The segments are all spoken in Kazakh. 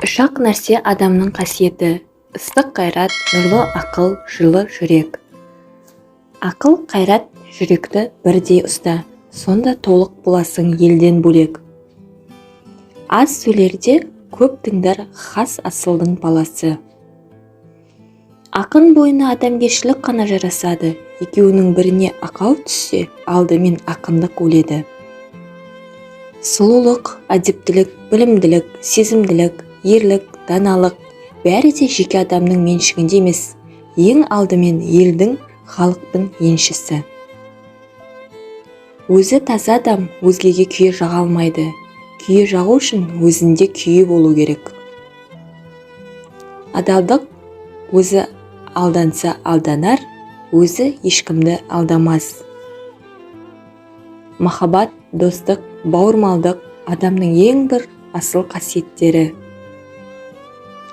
Үш-ақ нәрсе адамның қасиеті: ыстық қайрат, нұрлы ақыл, жылы жүрек. Ақыл, қайрат, жүректі бірдей ұста, сонда толық боласың елден бөлек. Аз сөйлерде көп тыңдар хас асылдың баласы. Ақын бойына адамгершілік қана жарасады, екеуінің біріне ақау түссе, алдымен ақындық өледі. Сұлулық, әдептілік, білімділік, сезімділік, ерлік, даналық бәрі де жеке адамның меншігінде емес, ең алдымен елдің, халықтың еншісі. Өзі таза адам өзгеге күйе жаға алмайды. Күйе жағу үшін өзінде күйе болу керек. Адалдық: өзі алданса алданар, өзі ешкімді алдамас. Махаббат, достық, бауырмалдық адамның ең бір асыл қасиеттері.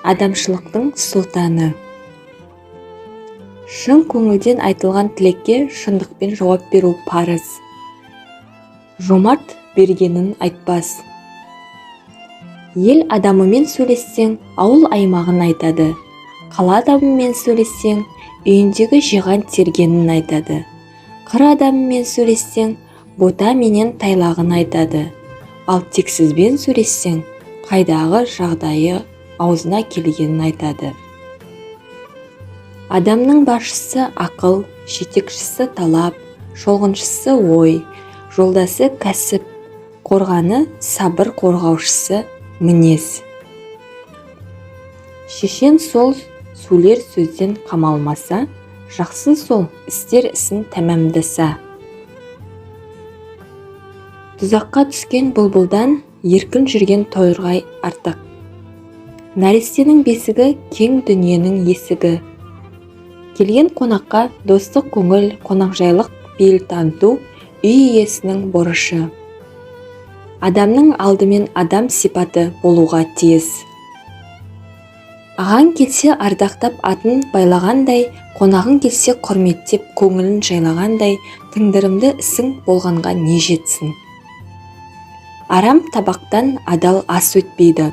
Адамшылықтың сұлтаны. Шын көңілден айтылған тілекке шындықпен жауап беру парыз. Жомарт бергенін айтпас. Ел адамымен сөйлессең, ауыл аймағын айтады. Қала адамымен сөйлессең, үйіндегі жиған тергенін айтады. Қыр адамымен сөйлессең, бота менен тайлағын айтады. Ал тексізбен сөйлессең, қайдағы жағдайы аузына келгенін айтады. Адамның басшысы ақыл, жетекшісі талап, шолғыншысы ой, жолдасы кәсіп, қорғаны сабыр, қорғаушысы мінез. Шешен сол сөйлер сөзден қамалмаса, жақсы сол істер ісін тәмамдаса. Тұзаққа түскен бұлбұлдан еркін жүрген тойырғай артық. Нәрестенің бесігі кең дүниенің есігі. Келген қонаққа достық көңіл, қонақжайлық бейіл таныту үй иесінің борышы. Адамның алдымен адам сипаты болуға тиіс. Ағаң келсе ардақтап атын байлағандай, қонағың келсе құрметтеп көңілін жайлағандай, тыңдырымды ісің болғанға не жетсін. Арам табақтан адал ас өтпейді.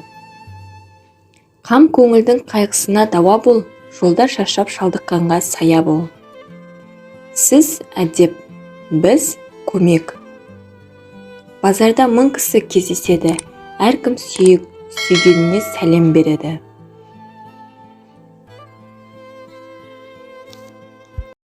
Қам көңілдің қайғысына дауа бол, жолда шаршап шалдыққанға сая бол. Сіз әдеп, біз көмек. Базарда мың кісі кездеседі, әркім сүйгеніне сәлем береді.